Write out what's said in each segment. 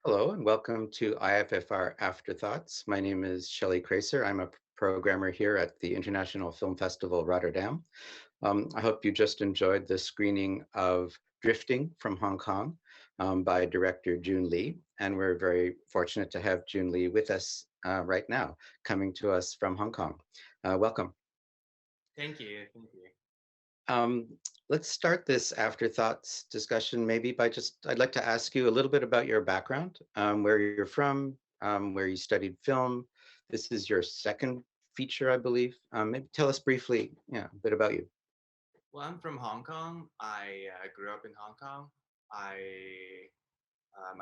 Hello and welcome to IFFR Afterthoughts. My name is Shelly Kraicer. I'm a programmer here at the International Film Festival Rotterdam. I hope you just enjoyed the screening of Drifting from Hong Kong by director June Lee. And we're very fortunate to have June Lee with us right now, coming to us from Hong Kong. Welcome. Thank you. Thank you. Um, let's start this afterthoughts discussion maybe by I'd like to ask you a little bit about your background, where you're from, where you studied film. This is your second feature, I believe. Maybe tell us briefly, a bit about you. Well, I'm from Hong Kong. I grew up in Hong Kong. I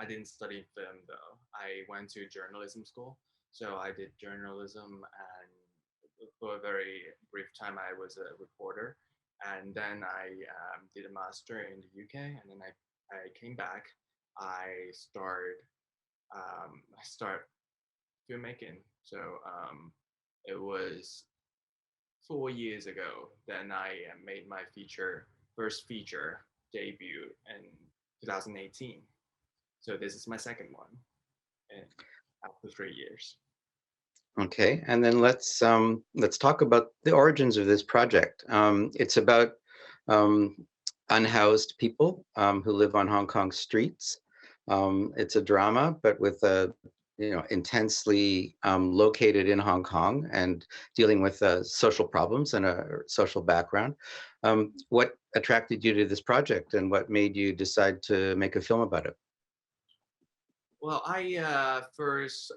didn't study film though. I went to journalism school, so I did journalism, and for a very brief time, I was a reporter. And then I did a master in the UK, and then I came back. I start filmmaking. So it was 4 years ago. Then I made my first feature debut in 2018. So this is my second one, and after 3 years. Okay, and then let's talk about the origins of this project. It's about um, unhoused people who live on Hong Kong streets. It's a drama, but with a intensely located in Hong Kong and dealing with social problems and a social background. What attracted you to this project, and what made you decide to make a film about it? Well, I first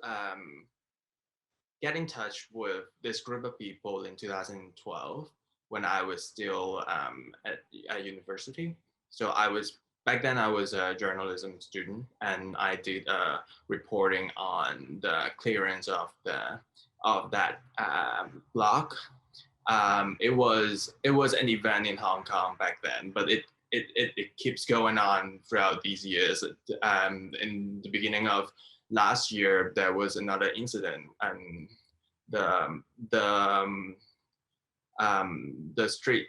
get in touch with this group of people in 2012 when I was still at university. So I was back then I was a journalism student, and I did reporting on the clearance of that block. It was an event in Hong Kong back then, but it keeps going on throughout these years. In the beginning of last year, there was another incident, and the the um, the street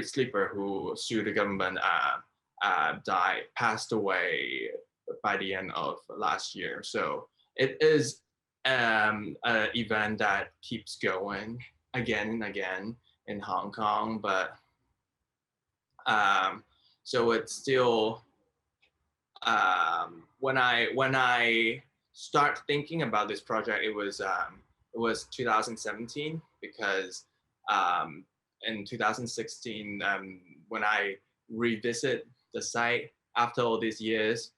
sleeper who sued the government passed away by the end of last year. So it is an event that keeps going again and again in Hong Kong, but um, so it's still when I start thinking about this project, it was 2017 because um, in 2016 when I revisit the site after all these years,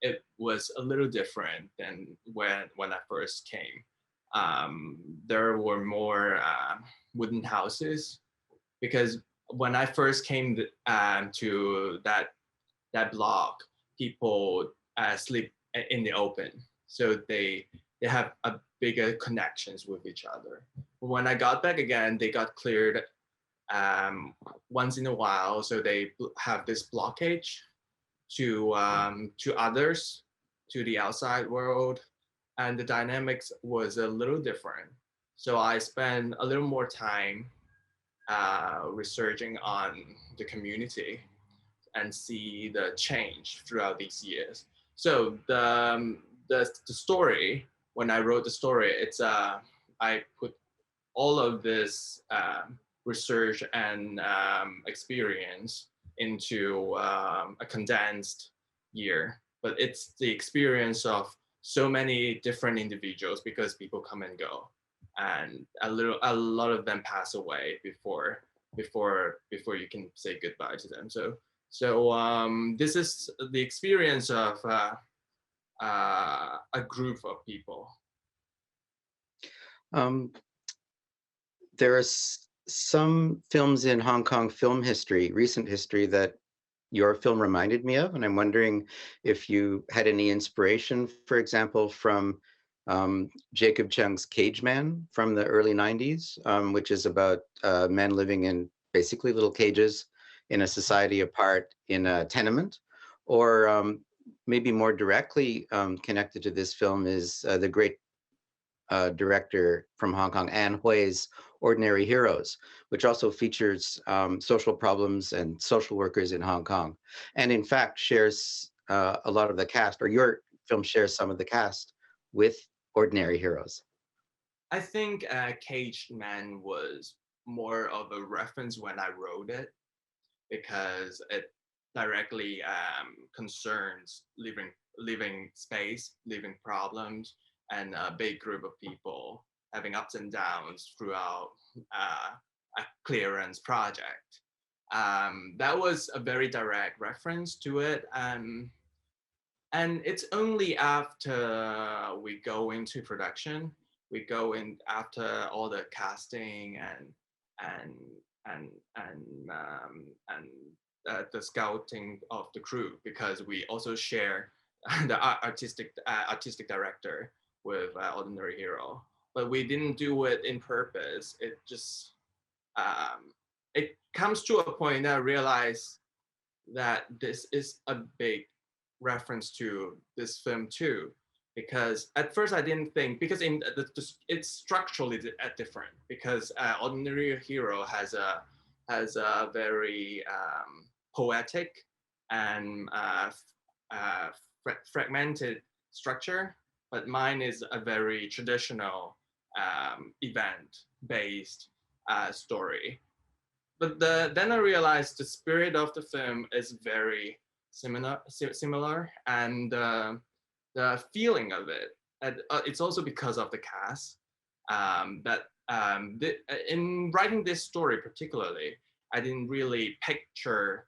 it was a little different than when I first came. There were more wooden houses because when I first came to that block, people sleep in the open, so they have a bigger connections with each other. When I got back again, they got cleared once in a while, so they have this blockage to others, to the outside world, and the dynamics was a little different. So I spent a little more time researching on the community and see the change throughout these years. So the story, when I wrote the story, it's I put all of this research and experience into a condensed year, but it's the experience of so many different individuals because people come and go, and a lot of them pass away before you can say goodbye to them. So this is the experience of a group of people. Um, there are some films in Hong Kong film history, recent history, that your film reminded me of, and I'm wondering if you had any inspiration, for example, from Jacob Chung's Cage Man from the early 90s, which is about men living in basically little cages in a society apart in a tenement, or maybe more directly connected to this film is the great director from Hong Kong, Anne Hui's Ordinary Heroes, which also features social problems and social workers in Hong Kong, and in fact shares a lot of the cast, or your film shares some of the cast with Ordinary Heroes? I think Caged Man was more of a reference when I wrote it because it directly concerns living space, living problems, and a big group of people having ups and downs throughout a clearance project. That was a very direct reference to it, and it's only after we go into production, we go in after all the casting and and the scouting of the crew, because we also share the artistic director with Ordinary Hero. But we didn't do it in purpose. It just it comes to a point that I realize that this is a big reference to this film too, because at first I didn't think, because it's structurally different, because Ordinary Hero has a very poetic and fragmented structure, but mine is a very traditional event based story. But then I realized the spirit of the film is very similar, and the feeling of it. And it's also because of the cast. That in writing this story particularly, I didn't really picture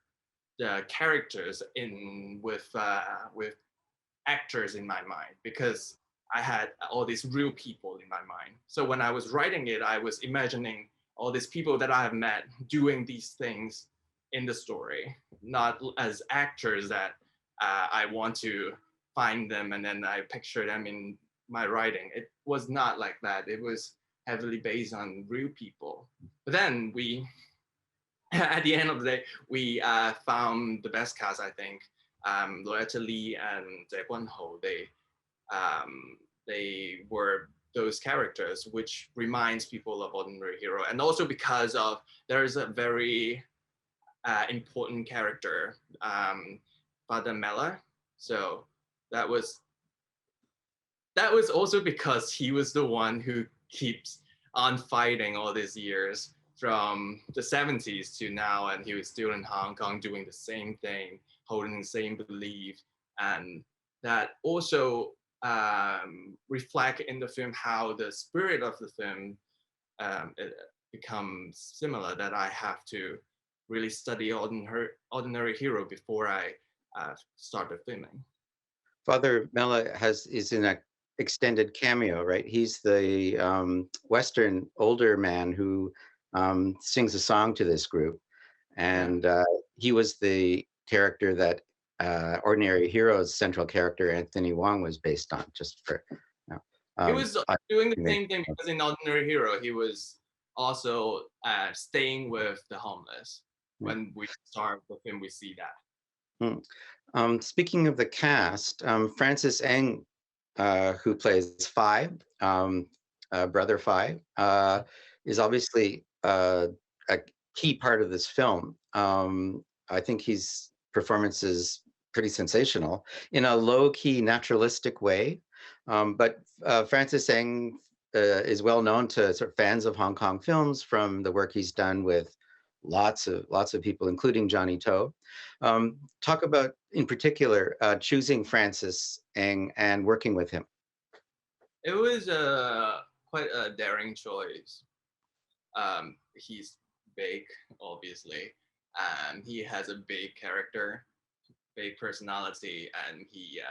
the characters in with actors in my mind, because I had all these real people in my mind. So when I was writing it, I was imagining all these people that I have met doing these things in the story, not as actors that I want to find them and then I picture them in my writing. It was not like that. It was heavily based on real people. But then at the end of the day, we found the best cast, I think. Loretta Lee and Jae Kwon Ho, they were those characters, which reminds people of Ordinary Hero. And also because of there is a very important character, Father Mella. So that was also because he was the one who keeps on fighting all these years from the 70s to now, and he was still in Hong Kong doing the same thing, holding the same belief, and that also reflect in the film how the spirit of the film it becomes similar. That I have to really study Ordinary Hero before I started filming. Father Mella is in a extended cameo, right? He's the Western older man who sings a song to this group, Yeah. and he was the character that Ordinary Hero's central character Anthony Wong was based on. Just for He was doing the I- same thing because in Ordinary Hero, he was also staying with the homeless. When we start the film, we see that. Hmm. Speaking of the cast, Francis Eng, who plays Phi, brother Phi, is obviously a key part of this film. I think his performance is pretty sensational in a low-key, naturalistic way. But Francis Eng is well known to sort of fans of Hong Kong films from the work he's done with lots of people, including Johnny To. Talk about, in particular, choosing Francis Eng and working with him. It was quite a daring choice. He's big, obviously, and he has a big character, big personality, and he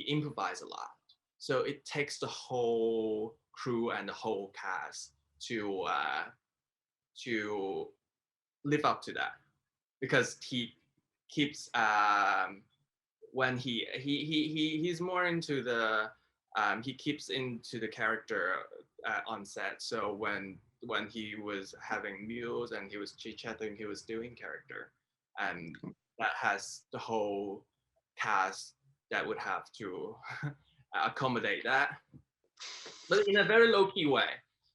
improvises a lot. So it takes the whole crew and the whole cast to live up to that, because he keeps when he's more into the he keeps into the character on set. So when he was having meals and he was chit chatting, he was doing character, and that has the whole cast that would have to accommodate that, but in a very low key way.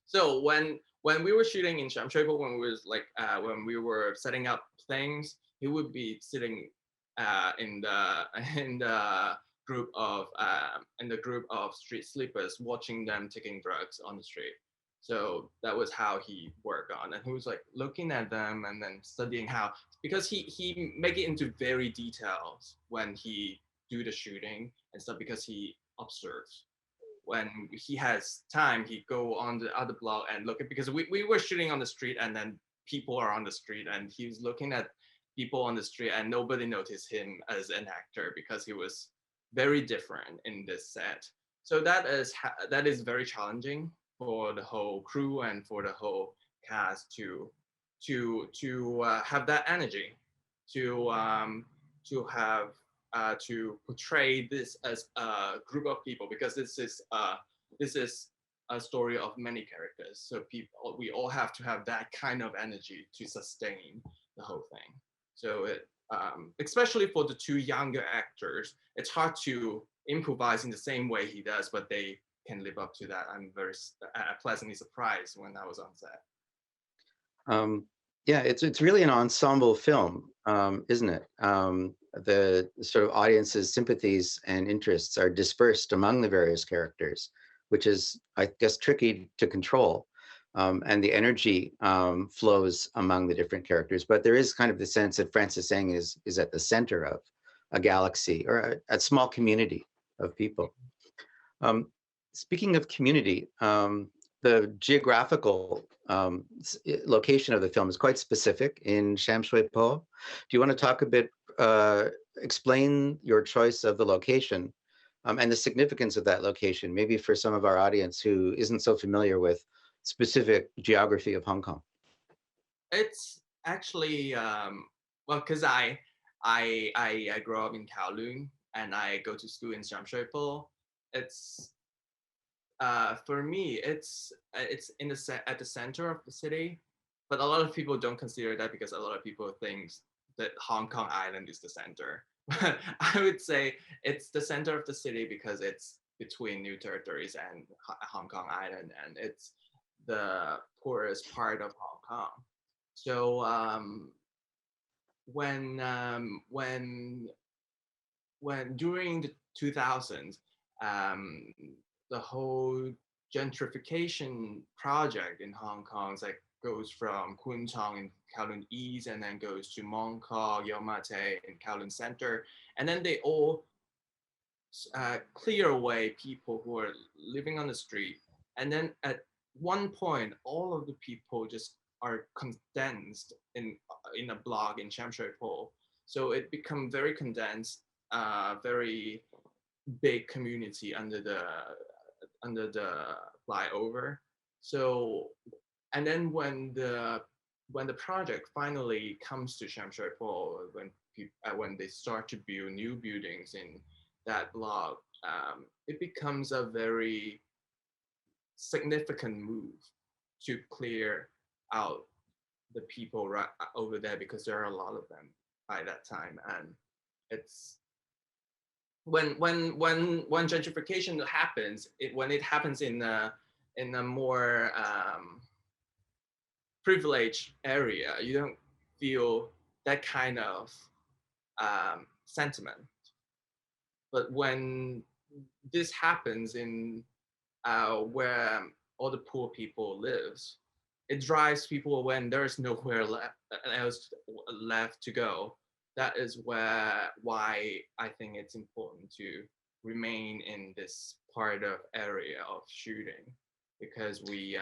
So when we were shooting in Shamshego, when we were setting up things, he would be sitting in the in the in the group of street sleepers, watching them taking drugs on the street. So that was how he worked on, and he was like looking at them and then studying how, because he make it into very details when he do the shooting and stuff, because he observes. When he has time, he go on the other block and look at, because we were shooting on the street and then people are on the street, and he was looking at people on the street and nobody noticed him as an actor because he was very different in this set. So that is very challenging for the whole crew and for the whole cast to have that energy, to have to portray this as a group of people, because this is a story of many characters. So people, we all have to have that kind of energy to sustain the whole thing. So especially for the two younger actors, it's hard to improvise in the same way he does, but they can live up to that. I'm very pleasantly surprised when I was on set. Yeah, it's really an ensemble film, isn't it? The sort of audience's sympathies and interests are dispersed among the various characters, which is, I guess, tricky to control. And the energy flows among the different characters, but there is kind of the sense that Francis Ng is at the center of a galaxy or a small community of people. Speaking of community, the geographical location of the film is quite specific in Sham Shui Po. Do you want to talk a bit, explain your choice of the location and the significance of that location, maybe for some of our audience who isn't so familiar with specific geography of Hong Kong? It's actually well, because I grew up in Kowloon and I go to school in Sham Shui Po. It's for me, it's in the at the center of the city, but a lot of people don't consider that because a lot of people think that Hong Kong Island is the center. But I would say it's the center of the city because it's between New Territories and Hong Kong Island, and it's the poorest part of Hong Kong. So when during the 2000s, um, the whole gentrification project in Hong Kong is like goes from Kwun Tong in Kowloon East and then goes to Mong Kok, Yau Ma Tei in Kowloon Center. And then they all clear away people who are living on the street. And then at one point, all of the people just are condensed in a block in Sham Shui Po. So it become very condensed, very big community under the flyover. So, and then when the project finally comes to Sham Shui Po, when they start to build new buildings in that block, it becomes a very significant move to clear out the people right over there, because there are a lot of them by that time. And it's when gentrification happens, when it happens in a more privileged area, you don't feel that kind of sentiment. But when this happens in where all the poor people lives, it drives people when there's nowhere else left to go. That is why I think it's important to remain in this part of area of shooting, because we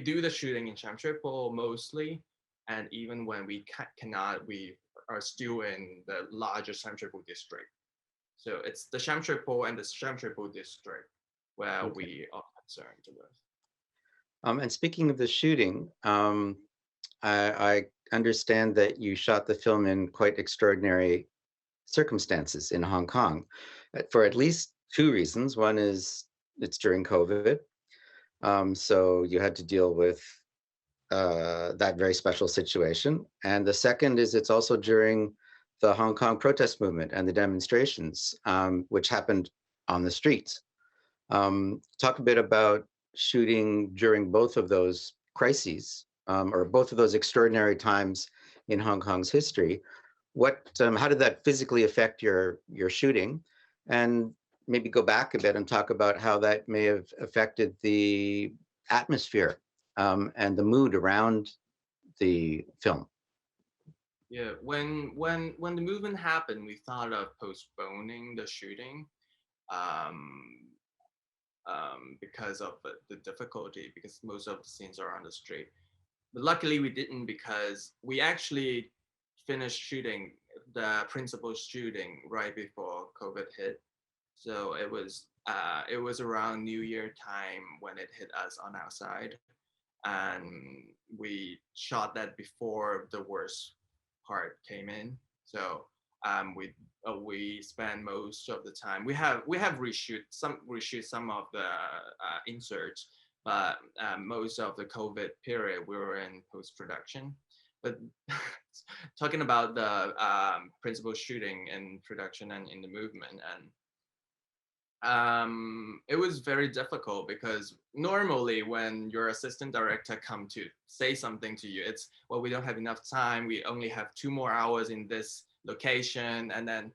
do the shooting in Sham Shui Po mostly, and even when we cannot, we are still in the larger Sham Shui Po district. So it's the Sham Shui Po and the Sham Shui Po district where Okay. we are concerned with. And speaking of the shooting, I understand that you shot the film in quite extraordinary circumstances in Hong Kong for at least two reasons. One is it's during COVID, so you had to deal with that very special situation. And the second is it's also during the Hong Kong protest movement and the demonstrations, which happened on the streets. Talk a bit about shooting during both of those crises, or both of those extraordinary times in Hong Kong's history. how did that physically affect your shooting? And maybe go back a bit and talk about how that may have affected the atmosphere and the mood around the film. Yeah, when the movement happened, we thought of postponing the shooting, um, because of the difficulty, because most of the scenes are on the street. But luckily, we didn't, because we actually finished shooting the principal shooting right before COVID hit. So it was around New Year time when it hit us on our side, and we shot that before the worst part came in. So we spend most of the time. We have reshoot some of the inserts, but most of the COVID period we were in post production. But talking about the principal shooting in production and in the movement, and it was very difficult, because normally when your assistant director come to say something to you, it's, well, we don't have enough time, we only have 2 more hours in this location. And then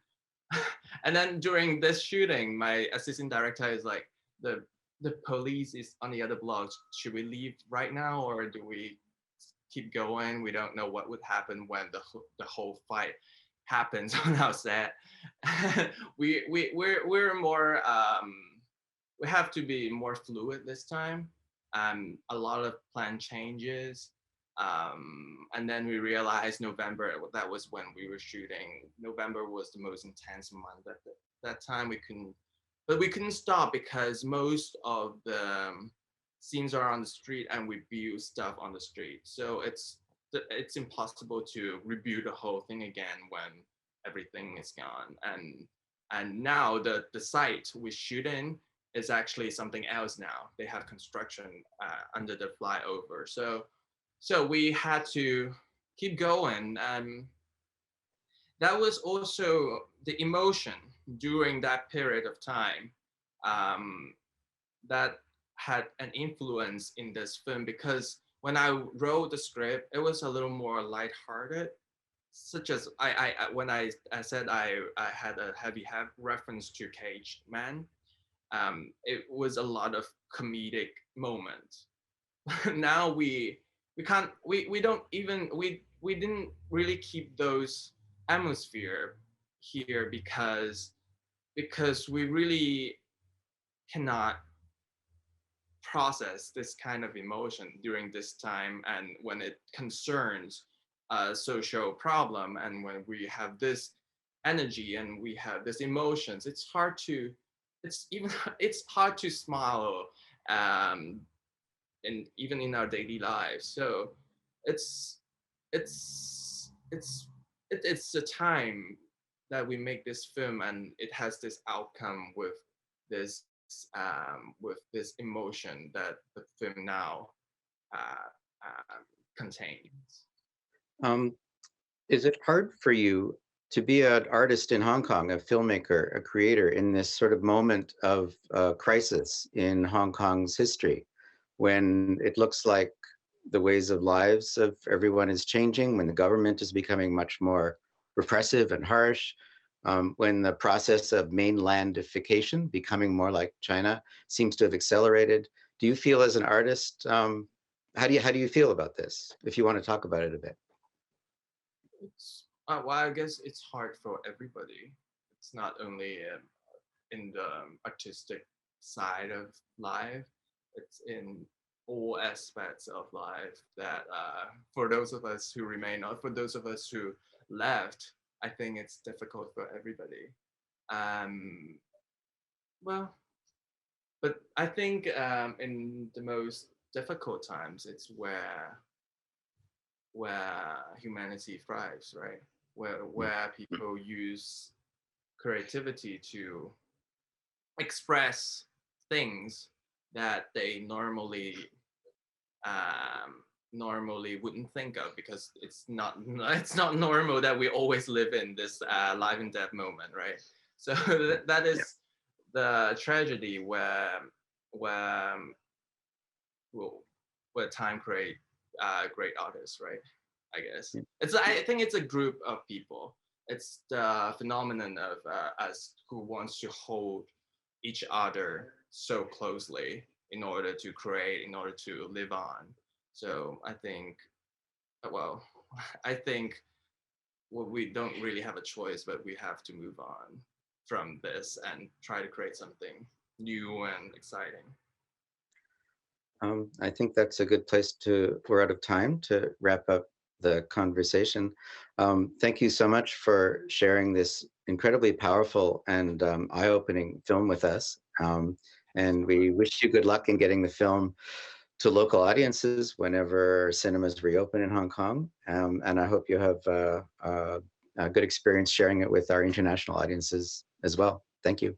and then during this shooting, my assistant director is like, the police is on the other block, should we leave right now, or do we keep going? We don't know what would happen when the whole fight happens on our set. We're more we have to be more fluid this time. A lot of plan changes. And then we realized November, that was when we were shooting. November was the most intense month at that time. But we couldn't stop, because most of the scenes are on the street, and we view stuff on the street. So it's impossible to review the whole thing again when everything is gone. And now the site we shoot in is actually something else now. They have construction under the flyover. So we had to keep going. That was also the emotion during that period of time, um, that had an influence in this film, because when I wrote the script, it was a little more lighthearted, such as when I said I had a heavy reference to Cage Man. It was a lot of comedic moments. Now we can't we don't even we didn't really keep those atmosphere here, because we really cannot process this kind of emotion during this time, and when it concerns a social problem, and when we have this energy and we have this emotions, it's even it's hard to smile, um, and even in our daily lives. So it's it's it's a time that we make this film, and it has this outcome with this emotion that the film now uh, contains. Um, is it hard for you to be an artist in Hong Kong, a filmmaker, a creator, in this sort of moment of crisis in Hong Kong's history, when it looks like the ways of lives of everyone is changing, when the government is becoming much more repressive and harsh, when the process of mainlandification, becoming more like China, seems to have accelerated? Do you feel, as an artist, how do you feel about this, if you want to talk about it a bit? It's well, I guess it's hard for everybody. It's not only in the artistic side of life, it's in all aspects of life, that for those of us who remain, or for those of us who left, I think it's difficult for everybody. Um, well, but I think in the most difficult times, it's where humanity thrives, right? Where people use creativity to express things that they normally wouldn't think of, because it's not normal that we always live in this life and death moment, right? So that Yeah. is the tragedy where well, where time create great artists, right? I guess Yeah. I think it's a group of people. it's the phenomenon of us who wants to hold each other so closely in order to create, in order to live on. So I think, well, I think well, we don't really have a choice, but we have to move on from this and try to create something new and exciting. I think that's a good place to, we're out of time to wrap up the conversation. Thank you so much for sharing this incredibly powerful and eye-opening film with us. Thank you And so much. we wish you good luck in getting the film to local audiences whenever cinemas reopen in Hong Kong. And I hope you have a good experience sharing it with our international audiences as well. Thank you.